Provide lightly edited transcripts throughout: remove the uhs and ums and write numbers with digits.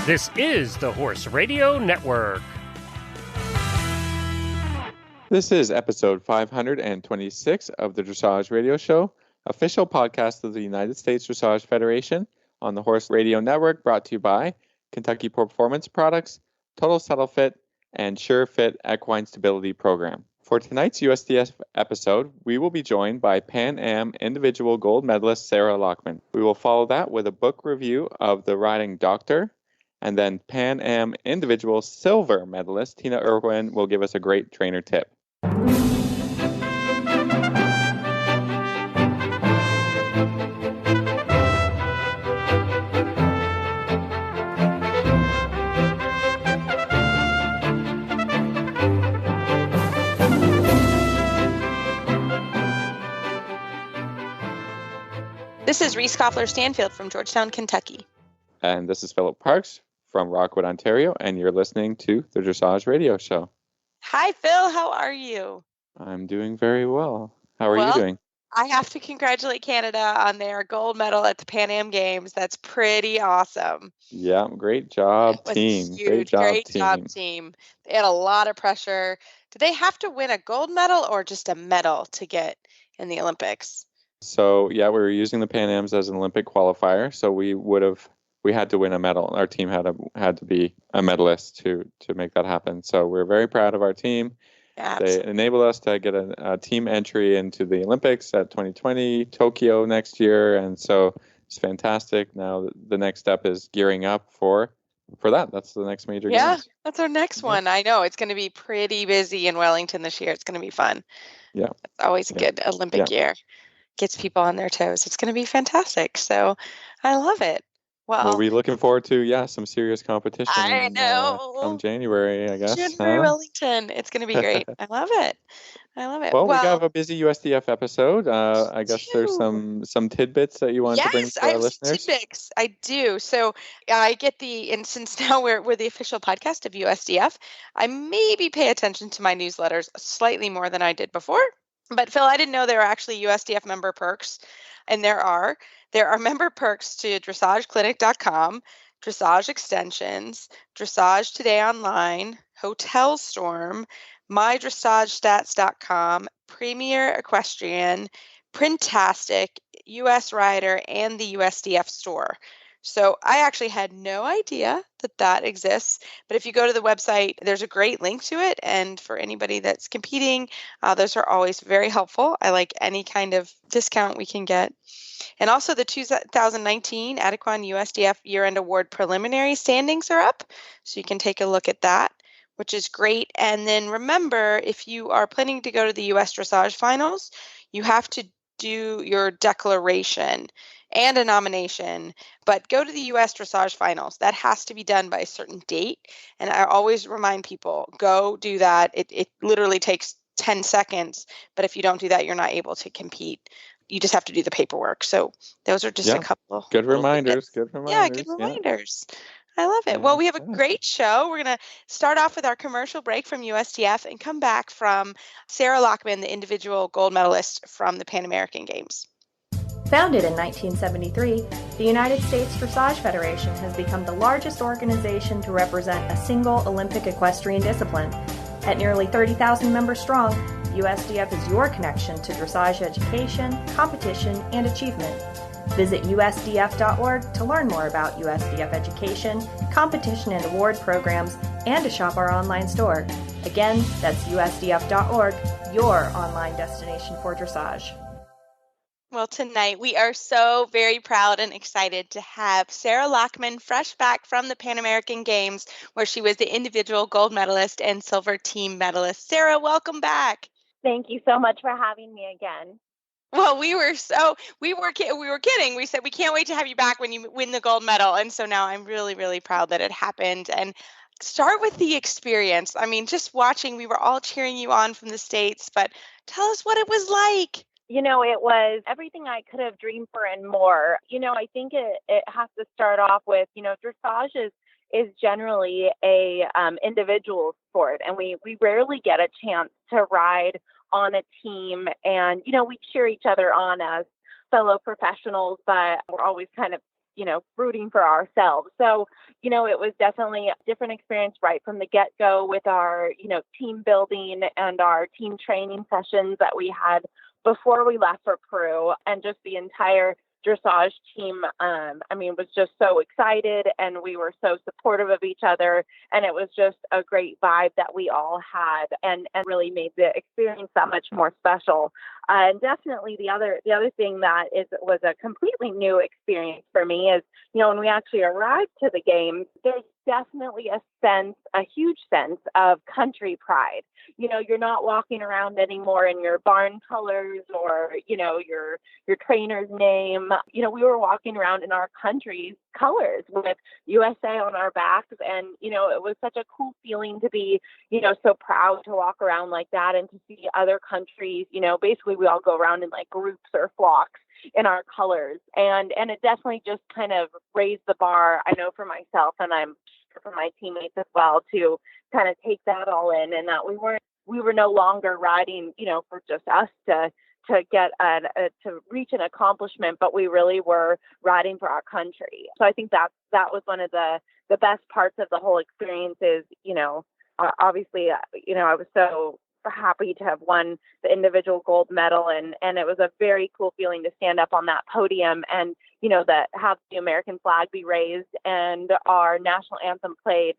This is the Horse Radio Network. This is episode 526 of the Dressage Radio Show, official podcast of the United States Dressage Federation on the Horse Radio Network, brought to you by Kentucky Performance Products, Total Settle Fit, and Sure Fit Equine Stability Program. For tonight's USDF episode, we will be joined by Pan Am individual gold medalist Sarah Lockman. We will follow that with a book review of The Riding Doctor, and then Pan Am individual silver medalist Tina Irwin will give us a great trainer tip. This is Reese Koffler-Stanfield from Georgetown, Kentucky. And this is Philip Parks from Rockwood, Ontario, and you're listening to the Dressage Radio Show. Hi, Phil. How are you? I'm doing very well. How are you doing? I have to congratulate Canada on their gold medal at the Pan Am Games. That's pretty awesome. Yeah, great job, team. Great job, team. They had a lot of pressure. Did they have to win a gold medal or just a medal to get in the Olympics? So, yeah, we were using the Pan Ams as an Olympic qualifier, so we had to win a medal. Our team had to be a medalist to make that happen. So we're very proud of our team. Yeah, they enabled us to get a team entry into the Olympics at 2020, Tokyo next year, and so it's fantastic. Now the next step is gearing up for that. That's the next major games. That's our next one. I know it's going to be pretty busy in Wellington this year. It's going to be fun. Yeah, it's always a good Olympic year. Gets people on their toes. It's going to be fantastic. So I love it. Well, we're looking forward to some serious competition. I know. Come January, I guess. January, Wellington. It's going to be great. I love it. Well, we have a busy USDF episode. I guess there's some tidbits that you want to bring to our listeners. Yes, tidbits. I do. So I get and since now we're the official podcast of USDF, I maybe pay attention to my newsletters slightly more than I did before. But Phil, I didn't know there were actually USDF member perks, and there are. There are member perks to dressageclinic.com, Dressage Extensions, Dressage Today Online, Hotel Storm, MyDressageStats.com, Premier Equestrian, Printastic, US Rider, and the USDF store. So I actually had no idea that exists. But if you go to the website, there's a great link to it. And for anybody that's competing, those are always very helpful. I like any kind of discount we can get. And also the 2019 Adequan USDF Year-End Award preliminary standings are up. So you can take a look at that, which is great. And then remember, if you are planning to go to the US Dressage Finals, you have to do your declaration and a nomination, but go to the US Dressage Finals. That has to be done by a certain date. And I always remind people, go do that. It literally takes 10 seconds, but if you don't do that, you're not able to compete. You just have to do the paperwork. So those are just a couple. Good reminders. Yeah, good reminders. I love it. Well, we have a great show. We're going to start off with our commercial break from USDF and come back from Sarah Lockman, the individual gold medalist from the Pan American Games. Founded in 1973, the United States Dressage Federation has become the largest organization to represent a single Olympic equestrian discipline. At nearly 30,000 members strong, USDF is your connection to dressage education, competition, and achievement. Visit usdf.org to learn more about USDF education, competition and award programs, and to shop our online store. Again, that's usdf.org, your online destination for dressage. Well, tonight we are so very proud and excited to have Sarah Lockman fresh back from the Pan American Games, where she was the individual gold medalist and silver team medalist. Sarah, welcome back. Thank you so much for having me again. Well, we were kidding. We said we can't wait to have you back when you win the gold medal, and so now I'm really, really proud that it happened. And start with the experience. I mean, just watching, we were all cheering you on from the States, but tell us what it was like. You know, it was everything I could have dreamed for and more. You know, I think it has to start off with, dressage is generally a individual sport, and we rarely get a chance to ride on a team. And, we cheer each other on as fellow professionals, but we're always kind of rooting for ourselves. So, it was definitely a different experience right from the get-go with our, team building and our team training sessions that we had before we left for Peru, and just the entire dressage team, was just so excited, and we were so supportive of each other, and it was just a great vibe that we all had, and really made the experience that much more special. And definitely the other thing that was a completely new experience for me is, when we actually arrived to the game, there's definitely a huge sense of country pride. You're not walking around anymore in your barn colors or, your trainer's name. We were walking around in our country's colors with USA on our backs. And, it was such a cool feeling to be, so proud to walk around like that and to see other countries. Basically we all go around in like groups or flocks in our colors. And it definitely just kind of raised the bar, I know, for myself, and I'm sure for my teammates as well, to kind of take that all in, and that we were no longer riding, for just us to get to reach an accomplishment, but we really were riding for our country. So I think that was one of the best parts of the whole experience is, obviously, I was so happy to have won the individual gold medal, and it was a very cool feeling to stand up on that podium and, that have the American flag be raised and our national anthem played,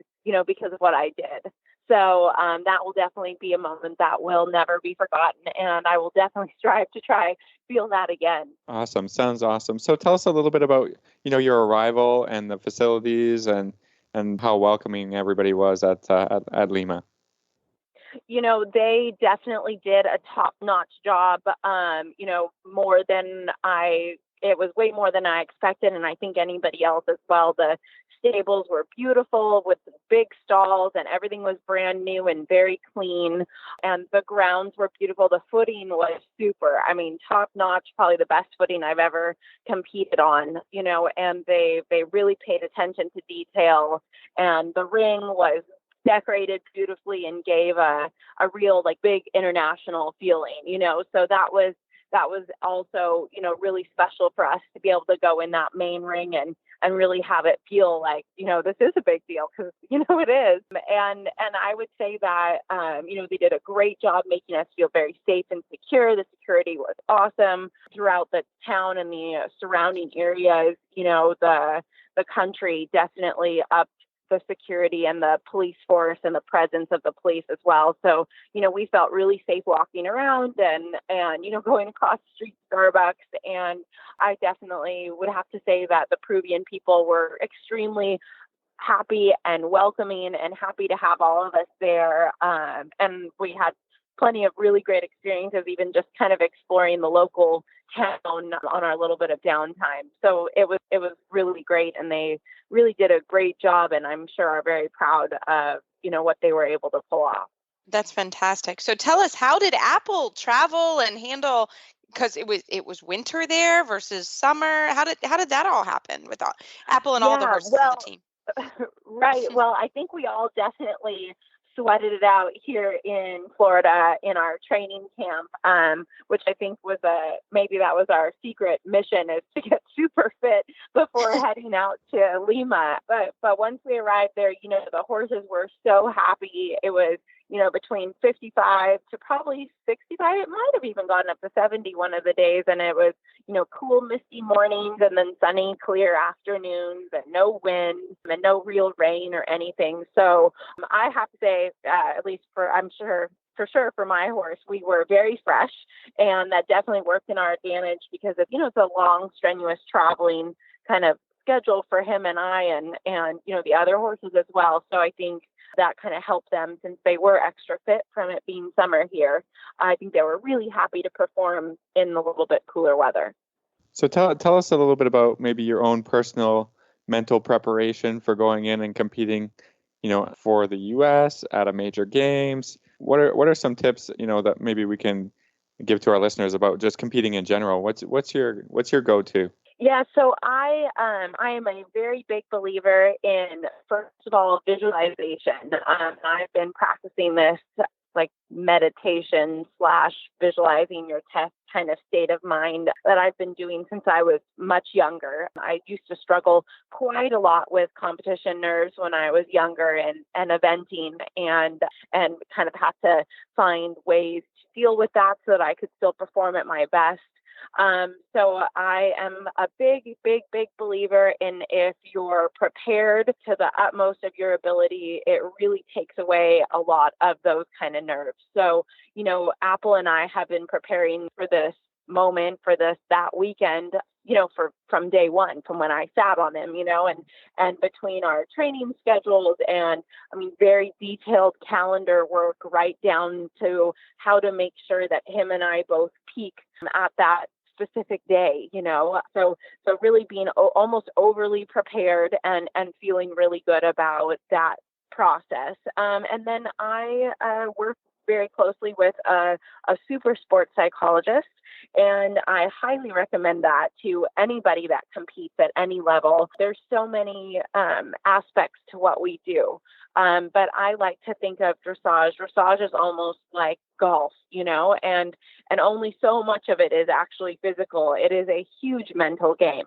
because of what I did. So that will definitely be a moment that will never be forgotten, and I will definitely strive to feel that again. Awesome. Sounds awesome. So tell us a little bit about, your arrival and the facilities and how welcoming everybody was at Lima. They definitely did a top-notch job, it was way more than I expected, and I think anybody else as well. The stables were beautiful with big stalls, and everything was brand new and very clean, and the grounds were beautiful. The footing was super. Top-notch, probably the best footing I've ever competed on, and they really paid attention to detail, and the ring was decorated beautifully and gave a real big international feeling, so that was also, really special for us to be able to go in that main ring and really have it feel like, this is a big deal, because, it is. And I would say that, they did a great job making us feel very safe and secure. The security was awesome throughout the town and the surrounding areas. The country definitely upped the security and the police force and the presence of the police as well. So, we felt really safe walking around and going across the street to Starbucks. And I definitely would have to say that the Peruvian people were extremely happy and welcoming and happy to have all of us there. And we had plenty of really great experiences, even just kind of exploring the local town on our little bit of downtime. So it was really great, and they really did a great job, and I'm sure are very proud of, what they were able to pull off. That's fantastic. So tell us, how did Apple travel and handle, because it was winter there versus summer? How did that all happen with Apple and all the horses on the team? Right. Well, I think we all definitely sweated it out here in Florida in our training camp, which I think was maybe that was our secret mission, is to get super fit before heading out to Lima. But once we arrived there, the horses were so happy. It was, between 55 to probably 65. It might have even gone up to 70 one of the days. And it was, cool, misty mornings and then sunny, clear afternoons and no wind and no real rain or anything. So I have to say, at least for sure for my horse, we were very fresh, and that definitely worked in our advantage because of, it's a long, strenuous traveling kind of schedule for him and I and the other horses as well. So I think that kind of helped them, since they were extra fit from it being summer here. I think they were really happy to perform in the little bit cooler weather. So tell us a little bit about maybe your own personal mental preparation for going in and competing, for the U.S. at a major games. What are some tips, that maybe we can give to our listeners about just competing in general? What's your go-to? Yeah, so I am a very big believer in, first of all, visualization. I've been practicing this like meditation / visualizing your kind of state of mind that I've been doing since I was much younger. I used to struggle quite a lot with competition nerves when I was younger and eventing, and kind of had to find ways to deal with that so that I could still perform at my best. So I am a big believer in, if you're prepared to the utmost of your ability, it really takes away a lot of those kind of nerves. So, Apple and I have been preparing for this moment, for that weekend, from day one, from when I sat on him, and between our training schedules and, very detailed calendar work, right down to how to make sure that him and I both peak at that specific day, so really being almost overly prepared and feeling really good about that process. And then I work very closely with a super sports psychologist, and I highly recommend that to anybody that competes at any level. There's so many aspects to what we do, but I like to think of dressage. Dressage is almost like golf, and only so much of it is actually physical. It is a huge mental game.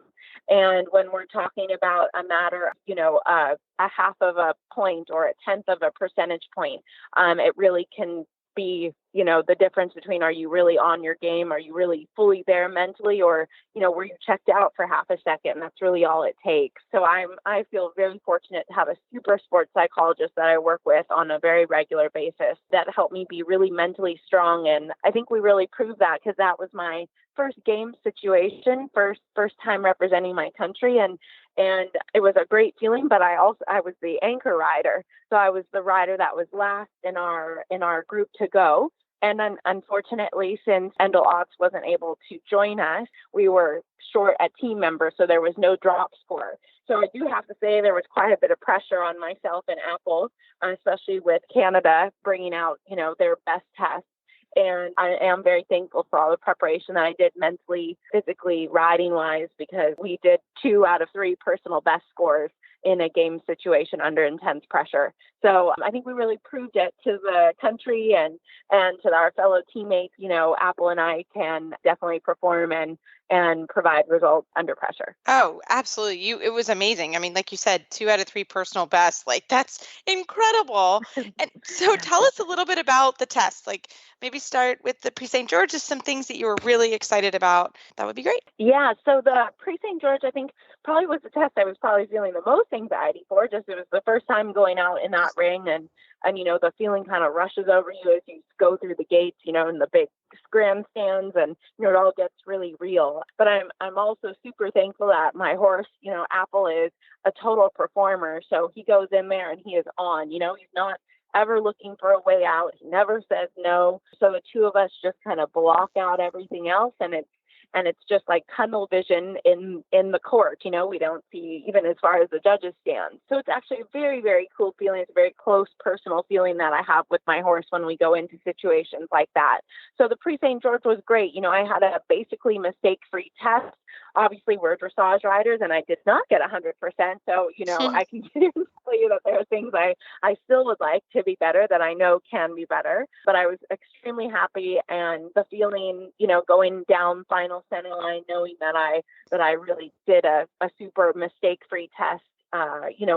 And when we're talking about a matter, a half of a point or a tenth of a percentage point, it really can be, the difference between, are you really on your game? Are you really fully there mentally? Or, were you checked out for half a second? That's really all it takes. So I feel very fortunate to have a super sports psychologist that I work with on a very regular basis that helped me be really mentally strong. And I think we really proved that, because that was my first game situation, first time representing my country. And it was a great feeling, but I was the anchor rider. So I was the rider that was last in our group to go. And then, unfortunately, since Endel Otts wasn't able to join us, we were short a team member, so there was no drop score. So I do have to say there was quite a bit of pressure on myself and Apple, especially with Canada bringing out, their best test. And I am very thankful for all the preparation that I did mentally, physically, riding-wise, because we did 2 out of 3 personal best scores in a game situation under intense pressure. So I think we really proved it to the country and to our fellow teammates. Apple and I can definitely perform and provide results under pressure. Oh, absolutely. It was amazing. Like you said, 2 out of 3 personal bests. That's incredible. And so tell us a little bit about the test. Maybe start with the Prix St. George, just some things that you were really excited about. That would be great. Yeah. So the Prix St. George, I think, probably was the test I was probably feeling the most anxiety for. Just, it was the first time going out in that ring, and the feeling kind of rushes over you as you go through the gates, in the big grandstands, and it all gets really real. But I'm also super thankful that my horse, Apple, is a total performer. So he goes in there and he is on. He's not ever looking for a way out. He never says no. So the two of us just kind of block out everything else, and it's just like tunnel vision in the court. We don't see even as far as the judges stand. So it's actually a very, very cool feeling. It's a very close personal feeling that I have with my horse when we go into situations like that. So the Prix St. George was great. I had a basically mistake-free test. Obviously, we're dressage riders, and I did not get 100%. So, I can tell you that there are things I still would like to be better, that I know can be better. But I was extremely happy, and the feeling, going down final center line, knowing that I really did a super mistake-free test,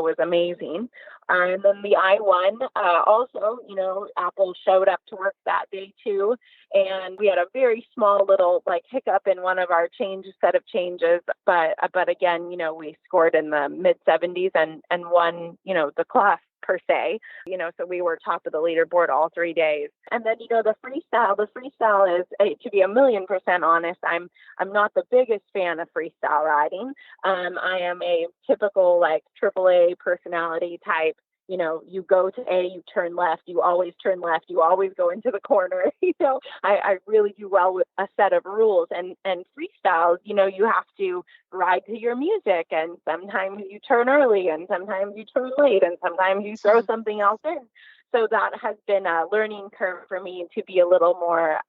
was amazing. And then the I-1, also, Apple showed up to work that day too. And we had a very small little hiccup in one of our set of changes. But again, we scored in the mid 70s and won, the class per se, so we were top of the leaderboard all 3 days. And then, the freestyle is, to be 1,000,000% honest, I'm not the biggest fan of freestyle riding. I am a typical AAA personality type. You go to A, you turn left, you always turn left, you always go into the corner. I really do well with a set of rules, and freestyles, you have to ride to your music, and sometimes you turn early, and sometimes you turn late, and sometimes you throw something else in. So that has been a learning curve for me to be a little more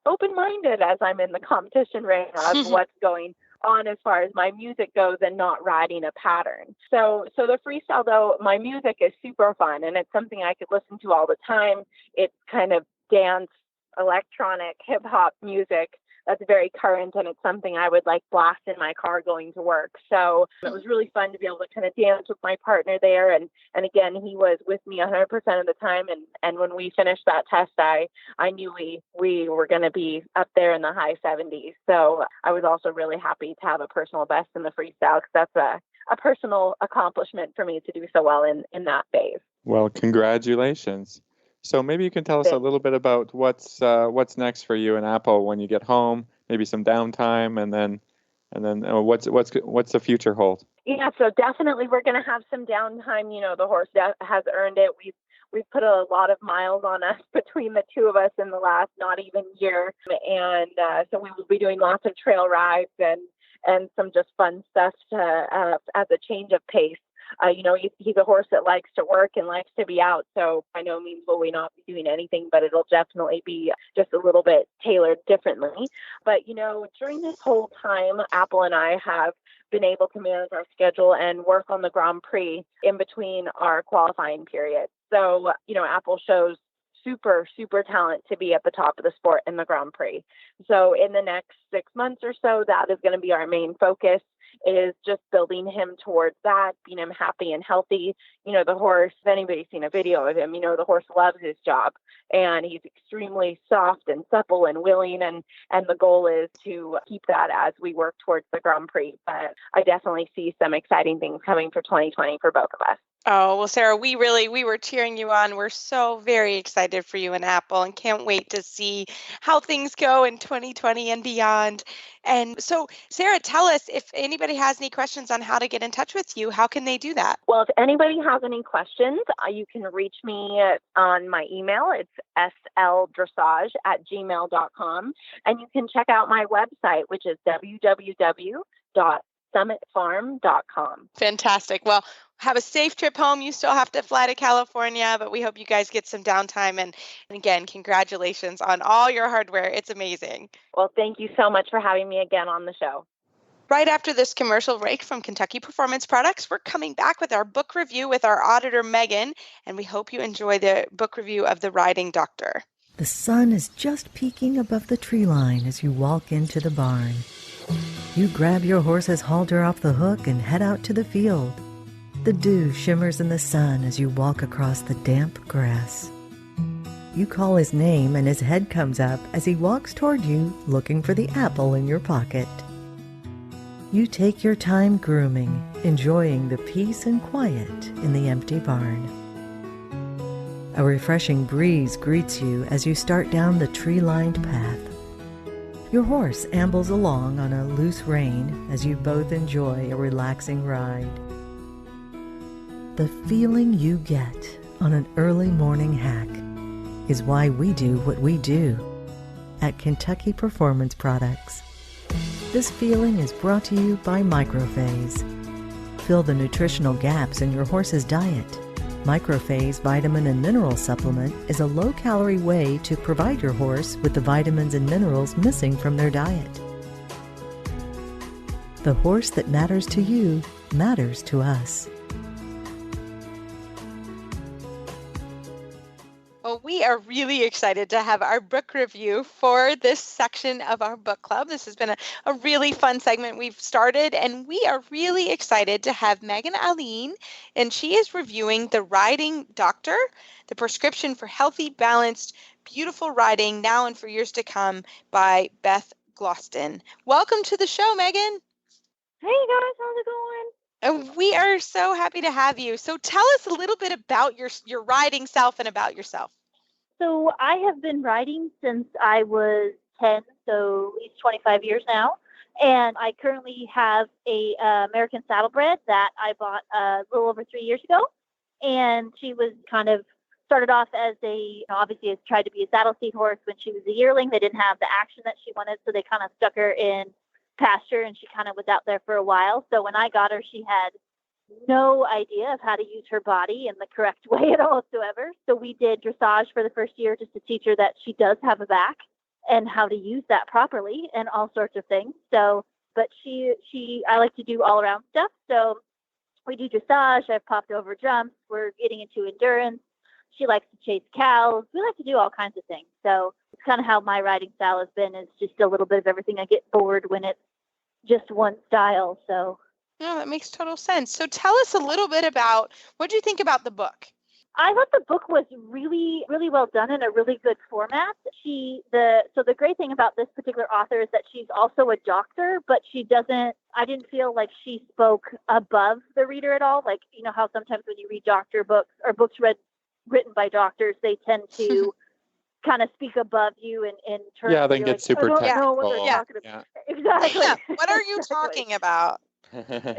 open-minded as I'm in the competition ring of what's going on as far as my music goes, and not riding a pattern. So the freestyle, though, my music is super fun, and it's something I could listen to all the time. It's kind of dance, electronic, hip hop music, that's very current, and it's something I would like blast in my car going to work. So it was really fun to be able to kind of dance with my partner there. And again, he was with me 100% of the time. And when we finished that test, I knew we were going to be up there in the high 70s. So I was also really happy to have a personal best in the freestyle, because that's a personal accomplishment for me to do so well in that phase. Well, congratulations. So maybe you can tell us a little bit about what's next for you and Apple when you get home, maybe some downtime, and then what's the future hold? Yeah, so definitely we're going to have some downtime. You know, the horse has earned it. We've put a lot of miles on us between the two of us in the last not even year, and so we will be doing lots of trail rides and some just fun stuff to as a change of pace. You know, he's a horse that likes to work and likes to be out. So by no means will we not be doing anything, but it'll definitely be just a little bit tailored differently. But, you know, during this whole time, Apple and I have been able to manage our schedule and work on the Grand Prix in between our qualifying periods. So, you know, Apple shows super talent to be at the top of the sport in the Grand Prix. So in the next 6 months or so, that is going to be our main focus, is just building him towards that, being him happy and healthy. You know, the horse, if anybody's seen a video of him, you know, the horse loves his job, and he's extremely soft and supple and willing. And the goal is to keep that as we work towards the Grand Prix. But I definitely see some exciting things coming for 2020 for both of us. Oh, well, Sarah, we were cheering you on. We're so very excited for you and Apple, and can't wait to see how things go in 2020 and beyond. And so, Sarah, tell us, if anybody has any questions on how to get in touch with you, how can they do that? Well, if anybody has any questions, you can reach me on my email. It's sldressage@gmail.com. And you can check out my website, which is www.summitfarm.com. Fantastic. Well, have a safe trip home. You still have to fly to California, but we hope you guys get some downtime. And again, congratulations on all your hardware. It's amazing. Well, thank you so much for having me again on the show. Right after this commercial break from Kentucky Performance Products, we're coming back with our book review with our auditor, Megan, and we hope you enjoy the book review of The Riding Doctor. The sun is just peeking above the tree line as you walk into the barn. You grab your horse's halter off the hook and head out to the field. The dew shimmers in the sun as you walk across the damp grass. You call his name and his head comes up as he walks toward you, looking for the apple in your pocket. You take your time grooming, enjoying the peace and quiet in the empty barn. A refreshing breeze greets you as you start down the tree-lined path. Your horse ambles along on a loose rein as you both enjoy a relaxing ride. The feeling you get on an early morning hack is why we do what we do at Kentucky Performance Products. This feeling is brought to you by Microphase. Fill the nutritional gaps in your horse's diet. Microphase Vitamin and Mineral Supplement is a low-calorie way to provide your horse with the vitamins and minerals missing from their diet. The horse that matters to you matters to us. Well, we are really excited to have our book review for this section of our book club. This has been a really fun segment we've started, and we are really excited to have Megan Aline, and she is reviewing The Riding Doctor, the prescription for healthy, balanced, beautiful riding now and for years to come by Beth Gloston. Welcome to the show, Megan. Hey guys, how's it going? We are so happy to have you. So tell us a little bit about your riding self and about yourself. So I have been riding since I was 10, so at least 25 years now. And I currently have a American saddlebred that I bought a little over 3 years ago. And she was kind of started off as obviously has tried to be a saddle seat horse when she was a yearling. They didn't have the action that she wanted, so they kind of stuck her in pasture, and she kind of was out there for a while. So when I got her, she had no idea of how to use her body in the correct way at all whatsoever. So we did dressage for the first year just to teach her that she does have a back and how to use that properly and all sorts of things. So, but I like to do all around stuff. So we do dressage. I've popped over jumps. We're getting into endurance. She likes to chase cows. We like to do all kinds of things. So kind of how my writing style has been. It's just a little bit of everything. I get bored when it's just one style. So No, that makes total sense. So tell us a little bit about what do you think about the book? I thought the book was really, really well done in a really good format. So the great thing about this particular author is that she's also a doctor, but I didn't feel like she spoke above the reader at all. Like, you know how sometimes when you read doctor books or books written by doctors, they tend to kind of speak above you and turn. Yeah, then get like, super I don't technical. know what they're talking about. Yeah. Exactly. Yeah, what are you talking about?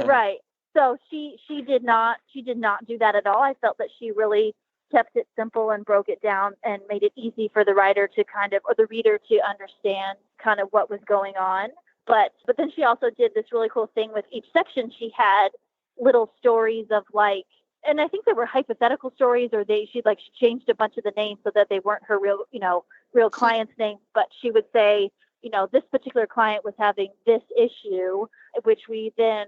Right. So she did not do that at all. I felt that she really kept it simple and broke it down and made it easy for the writer to or the reader to understand kind of what was going on. But then she also did this really cool thing with each section. She had little stories of like, and I think they were hypothetical stories, or she changed a bunch of the names so that they weren't her real client's names. But she would say, this particular client was having this issue, which we then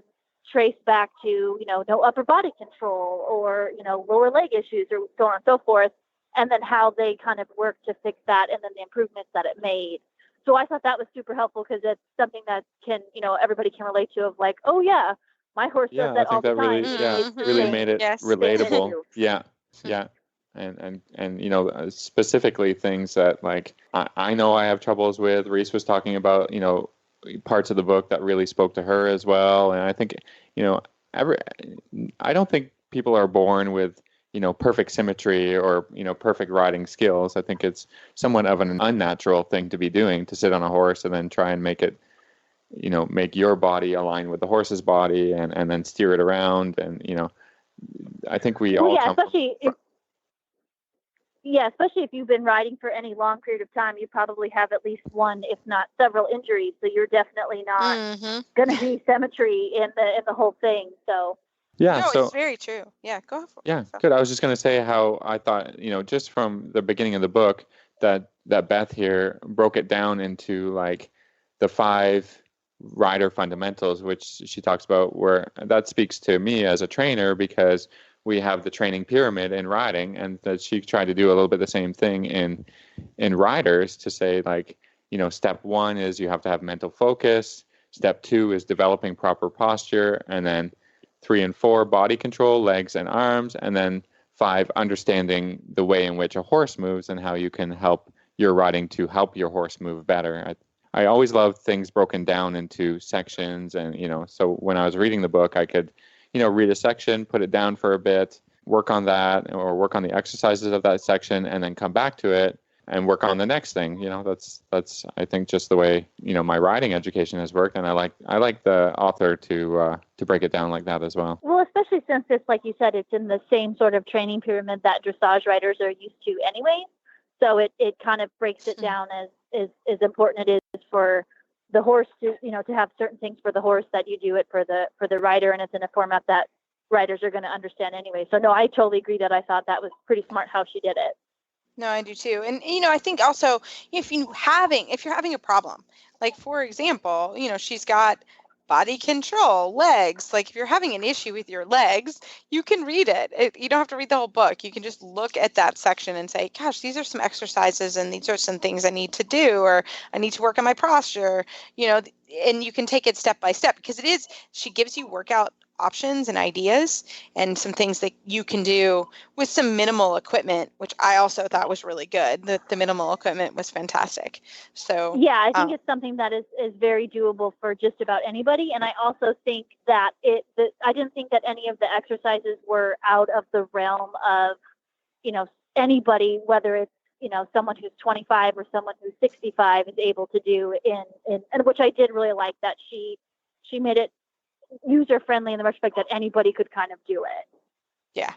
trace back to, no upper body control or, lower leg issues or so on and so forth. And then how they kind of worked to fix that and then the improvements that it made. So I thought that was super helpful because it's something that can, everybody can relate to of like, oh yeah, my horse does that all the time. Really made it relatable. Yeah. And specifically things that like I know I have troubles with. Reese was talking about, parts of the book that really spoke to her as well. And I think, I don't think people are born with, perfect symmetry or, perfect riding skills. I think it's somewhat of an unnatural thing to be doing, to sit on a horse and then try and make it, make your body align with the horse's body and then steer it around. And, I think we all come especially if you've been riding for any long period of time, you probably have at least one, if not several injuries. So you're definitely not going to be symmetry in the whole thing. So it's very true. Yeah, go for it. Yeah, good. I was just going to say how I thought, just from the beginning of the book that Beth here broke it down into like the 5 rider fundamentals, which she talks about, where that speaks to me as a trainer because we have the training pyramid in riding, and that she tried to do a little bit the same thing in riders to say like, step 1 is you have to have mental focus. Step 2 is developing proper posture. And then 3 and 4, body control, legs and arms. And then 5, understanding the way in which a horse moves and how you can help your riding to help your horse move better. I always love things broken down into sections. And, so when I was reading the book, I could, read a section, put it down for a bit, work on that or work on the exercises of that section and then come back to it and work on the next thing. That's I think just the way, my riding education has worked. And I like the author to break it down like that as well. Well, especially since it's, like you said, it's in the same sort of training pyramid that dressage riders are used to anyway. So it kind of breaks it down as important it is for the horse to, to have certain things for the horse that you do it for the rider, and it's in a format that riders are going to understand anyway. So no, I totally agree that I thought that was pretty smart how she did it. No, I do too. And, I think also if you're having a problem, like for example, she's got body control, legs. Like if you're having an issue with your legs, you can read it. You don't have to read the whole book. You can just look at that section and say, gosh, these are some exercises and these are some things I need to do, or I need to work on my posture, and you can take it step by step because she gives you workout options and ideas and some things that you can do with some minimal equipment, which I also thought was really good. The minimal equipment was fantastic. So yeah, I think it's something that is very doable for just about anybody. And I also think that I didn't think that any of the exercises were out of the realm of, anybody, whether it's, someone who's 25 or someone who's 65 is able to do and which I did really like that she made it user friendly in the respect that anybody could kind of do it. Yeah,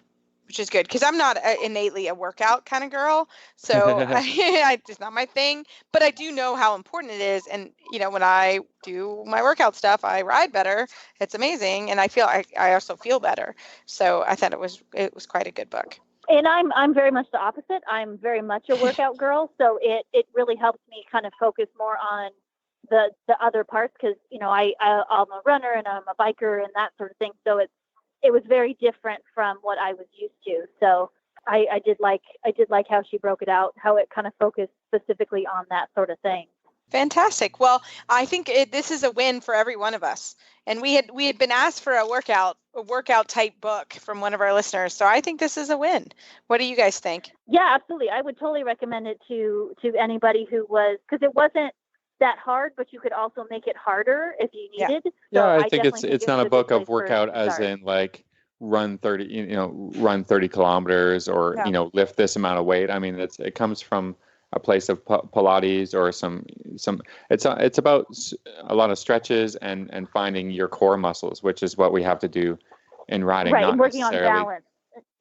which is good because I'm not innately a workout kind of girl, so it's not my thing. But I do know how important it is, and when I do my workout stuff, I ride better. It's amazing, and I feel I also feel better. So I thought it was quite a good book. And I'm very much the opposite. I'm very much a workout girl, so it really helps me kind of focus more on the other parts because I'm a runner and I'm a biker and that sort of thing. So it was very different from what I was used to. So I did like how she broke it out, how it kind of focused specifically on that sort of thing. Fantastic. Well, I think this is a win for every one of us. And we had been asked for a workout type book from one of our listeners. So I think this is a win. What do you guys think? Yeah, absolutely. I would totally recommend it to anybody who was, because it wasn't that hard, but you could also make it harder if you needed. Yeah, So I think definitely it's not a good book place of workout to as start. in like run 30 kilometers or lift this amount of weight. I mean, it comes from a place of Pilates or some it's about a lot of stretches and finding your core muscles, which is what we have to do in riding, right, not and working necessarily on balance.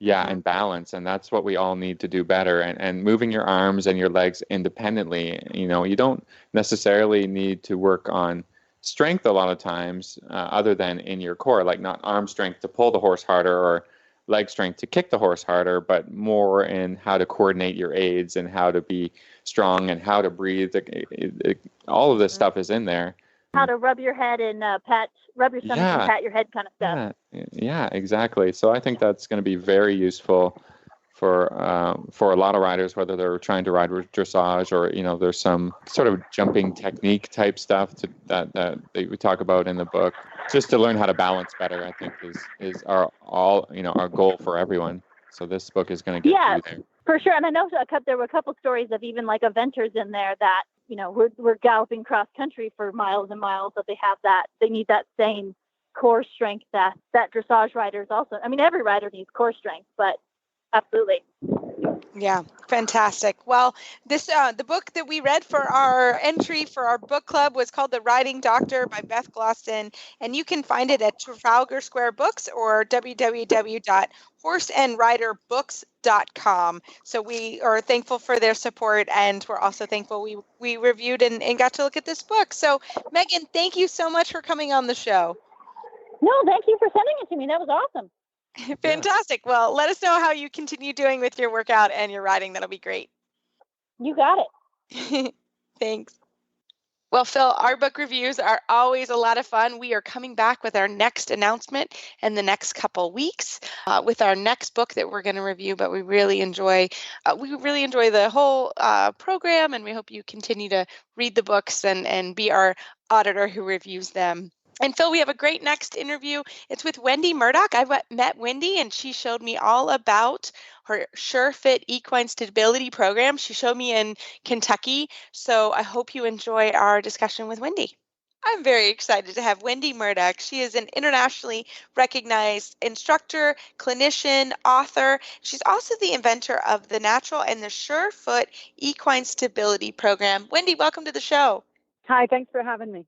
yeah, and balance, and that's what we all need to do better, and moving your arms and your legs independently. You don't necessarily need to work on strength a lot of times, other than in your core, like not arm strength to pull the horse harder or leg strength to kick the horse harder, but more in how to coordinate your aids and how to be strong and how to breathe. All of this stuff is in there. How to rub your head and rub your stomach and pat your head kind of stuff. Yeah, exactly. So I think that's going to be very useful for a lot of riders, whether they're trying to ride with dressage or there's some sort of jumping technique type stuff that we talk about in the book. Just to learn how to balance better, I think is our goal for everyone. So this book is going to get you there. For sure. And I know there were a couple stories of even like eventers in there that, we're galloping cross country for miles and miles, but they need that same core strength that dressage riders also. I mean, every rider needs core strength, but absolutely. Yeah, fantastic. Well, this the book that we read for our entry for our book club was called The Riding Doctor by Beth Gloston, and you can find it at Trafalgar Square Books or www.horseandriderbooks.com. So we are thankful for their support, and we're also thankful we reviewed and got to look at this book. So, Megan, thank you so much for coming on the show. No, thank you for sending it to me. That was awesome. Fantastic. Well, let us know how you continue doing with your workout and your riding. That'll be great. You got it. Thanks. Well, Phil, our book reviews are always a lot of fun. We are coming back with our next announcement in the next couple weeks with our next book that we're going to review. But we really enjoy the whole program, and we hope you continue to read the books and be our auditor who reviews them. And Phil, we have a great next interview. It's with Wendy Murdoch. I met Wendy, and she showed me all about her SureFit Equine Stability Program. She showed me in Kentucky. So I hope you enjoy our discussion with Wendy. I'm very excited to have Wendy Murdoch. She is an internationally recognized instructor, clinician, author. She's also the inventor of the Natural and the SureFoot Equine Stability Program. Wendy, welcome to the show. Hi, thanks for having me.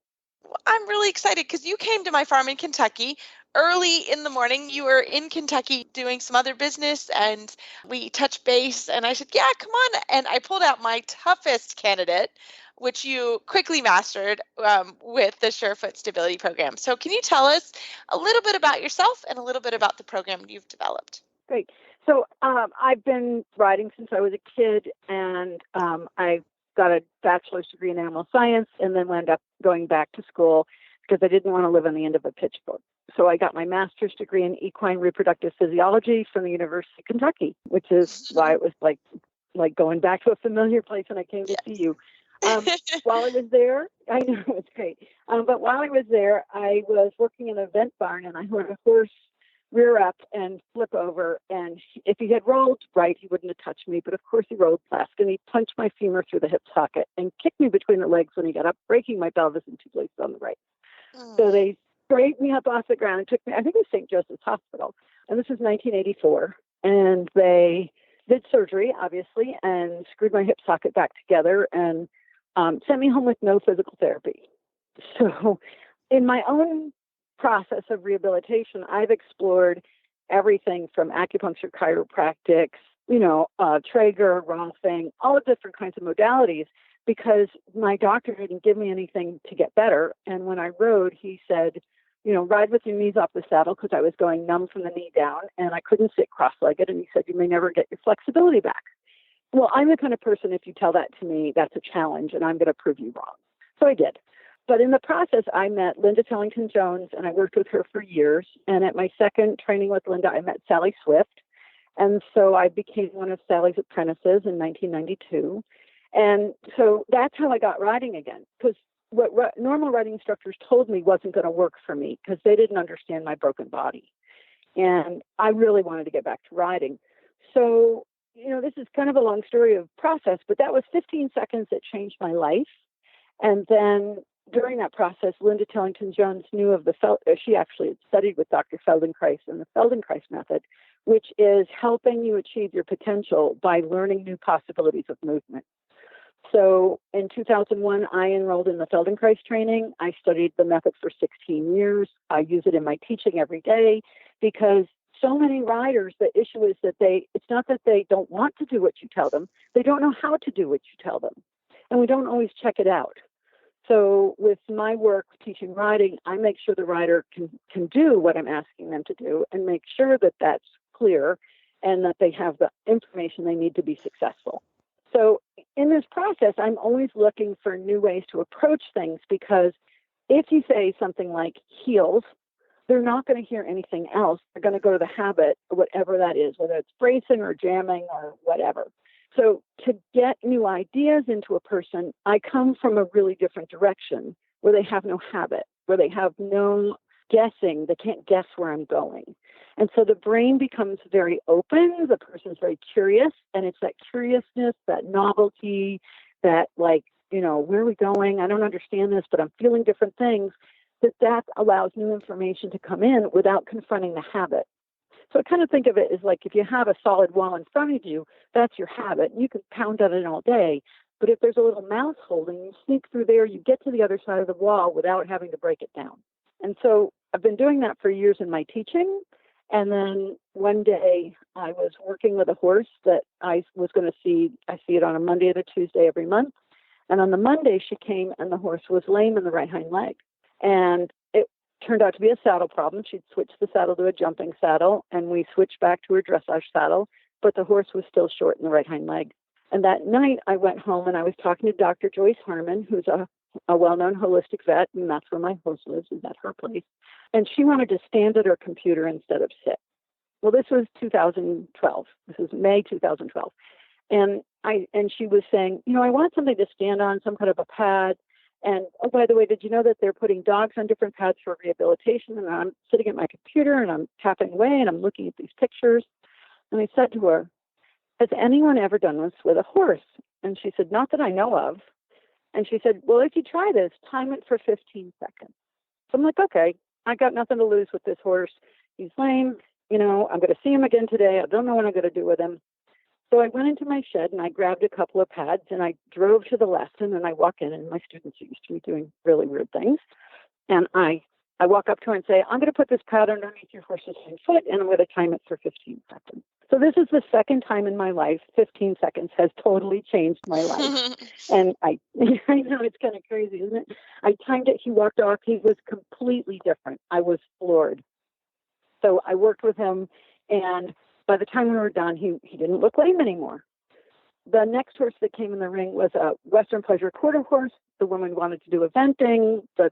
I'm really excited because you came to my farm in Kentucky early in the morning. You were in Kentucky doing some other business, and we touched base, and I said, yeah, come on. And I pulled out my toughest candidate, which you quickly mastered with the SureFoot Stability Program. So can you tell us a little bit about yourself and a little bit about the program you've developed? Great. So I've been riding since I was a kid, and I got a bachelor's degree in animal science and then wound up going back to school because I didn't want to live on the end of a pitchfork. So I got my master's degree in equine reproductive physiology from the University of Kentucky, which is why it was like going back to a familiar place when I came to see you. While I was there, I know it's great. But while I was there, I was working in an event barn, and I heard a horse rear up and flip over. And if he had rolled right, he wouldn't have touched me. But of course, he rolled left, and he punched my femur through the hip socket and kicked me between the legs when he got up, breaking my pelvis in two places on the right. So they straightened me up off the ground and took me, I think it was St. Joseph's Hospital. And this was 1984. And they did surgery, obviously, and screwed my hip socket back together and sent me home with no physical therapy. So in my own process of rehabilitation, I've explored everything from acupuncture, chiropractics, Traeger, Rolfing, all the different kinds of modalities, because my doctor didn't give me anything to get better. And when I rode, he said, ride with your knees off the saddle, because I was going numb from the knee down and I couldn't sit cross-legged. And he said, you may never get your flexibility back. Well, I'm the kind of person, if you tell that to me, that's a challenge and I'm going to prove you wrong. So I did. But in the process, I met Linda Tellington-Jones, and I worked with her for years. And at my second training with Linda, I met Sally Swift. And so I became one of Sally's apprentices in 1992. And so that's how I got riding again, because what normal riding instructors told me wasn't going to work for me because they didn't understand my broken body. And I really wanted to get back to riding. So, this is kind of a long story of process, but that was 15 seconds that changed my life. And then during that process, Linda Tellington-Jones knew of she actually had studied with Dr. Feldenkrais and the Feldenkrais method, which is helping you achieve your potential by learning new possibilities of movement. So in 2001, I enrolled in the Feldenkrais training. I studied the method for 16 years. I use it in my teaching every day because so many riders, the issue is that it's not that they don't want to do what you tell them. They don't know how to do what you tell them. And we don't always check it out. So with my work teaching riding, I make sure the rider can do what I'm asking them to do and make sure that that's clear and that they have the information they need to be successful. So in this process, I'm always looking for new ways to approach things because if you say something like heels, they're not going to hear anything else. They're going to go to the habit, whatever that is, whether it's bracing or jamming or whatever. So to get new ideas into a person, I come from a really different direction where they have no habit, where they have no guessing. They can't guess where I'm going. And so the brain becomes very open. The person's very curious. And it's that curiousness, that novelty, that where are we going? I don't understand this, but I'm feeling different things. That allows new information to come in without confronting the habit. So I kind of think of it as like if you have a solid wall in front of you, that's your habit. You can pound on it all day. But if there's a little mouse holding, you sneak through there, you get to the other side of the wall without having to break it down. And so I've been doing that for years in my teaching. And then one day I was working with a horse that I was going to see. I see it on a Monday and a Tuesday every month. And on the Monday she came and the horse was lame in the right hind leg. And it turned out to be a saddle problem. She'd switched the saddle to a jumping saddle, and we switched back to her dressage saddle, but the horse was still short in the right hind leg. And that night I went home and I was talking to Dr. Joyce Harmon, who's a well-known holistic vet, and that's where my horse lives, is at her place. And she wanted to stand at her computer instead of sit. Well, this was 2012. This was May 2012. And she was saying, I want something to stand on, some kind of a pad. And, oh, by the way, did you know that they're putting dogs on different pads for rehabilitation? And I'm sitting at my computer and I'm tapping away and I'm looking at these pictures. And I said to her, has anyone ever done this with a horse? And she said, not that I know of. And she said, well, if you try this, time it for 15 seconds. So I'm like, okay, I got nothing to lose with this horse. He's lame. I'm going to see him again today. I don't know what I'm going to do with him. So I went into my shed and I grabbed a couple of pads and I drove to the lesson and I walk in and my students are used to me doing really weird things. And I walk up to her and say, I'm going to put this pad underneath your horse's hind foot and I'm going to time it for 15 seconds. So this is the second time in my life, 15 seconds has totally changed my life. And I know it's kind of crazy, isn't it? I timed it. He walked off. He was completely different. I was floored. So I worked with him, and by the time we were done, he didn't look lame anymore. The next horse that came in the ring was a Western Pleasure quarter horse. The woman wanted to do eventing. The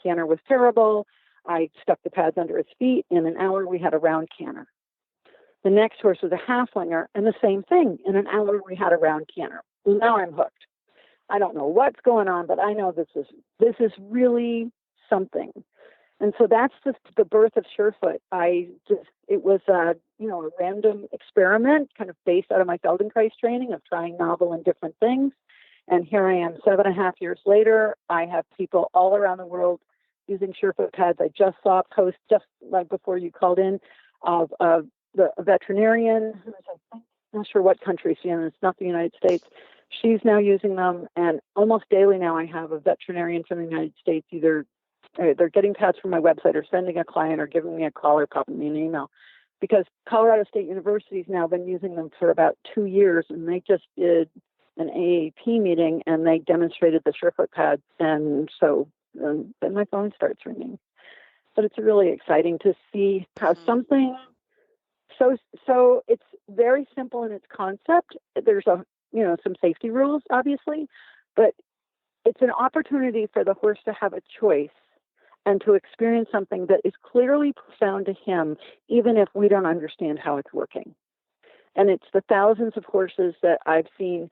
canter was terrible. I stuck the pads under his feet. In an hour, we had a round canter. The next horse was a halflinger, and the same thing. In an hour, we had a round canter. Well, now I'm hooked. I don't know what's going on, but I know this is really something. And so that's just the birth of Surefoot. It was a random experiment kind of based out of my Feldenkrais training of trying novel and different things. And here I am 7.5 years later. I have people all around the world using Surefoot pads. I just saw a post just like before you called in of a veterinarian who's, I'm not sure what country she's in. It's not the United States. She's now using them. And almost daily now I have a veterinarian from the United States either they're getting pads from my website or sending a client or giving me a call or popping me an email, because Colorado State University's now been using them for about 2 years, and they just did an AAP meeting and they demonstrated the Surefoot pads, and so then my phone starts ringing. But it's really exciting to see how something so it's very simple in its concept. There's some safety rules, obviously, but it's an opportunity for the horse to have a choice and to experience something that is clearly profound to him, even if we don't understand how it's working. And it's the thousands of horses that I've seen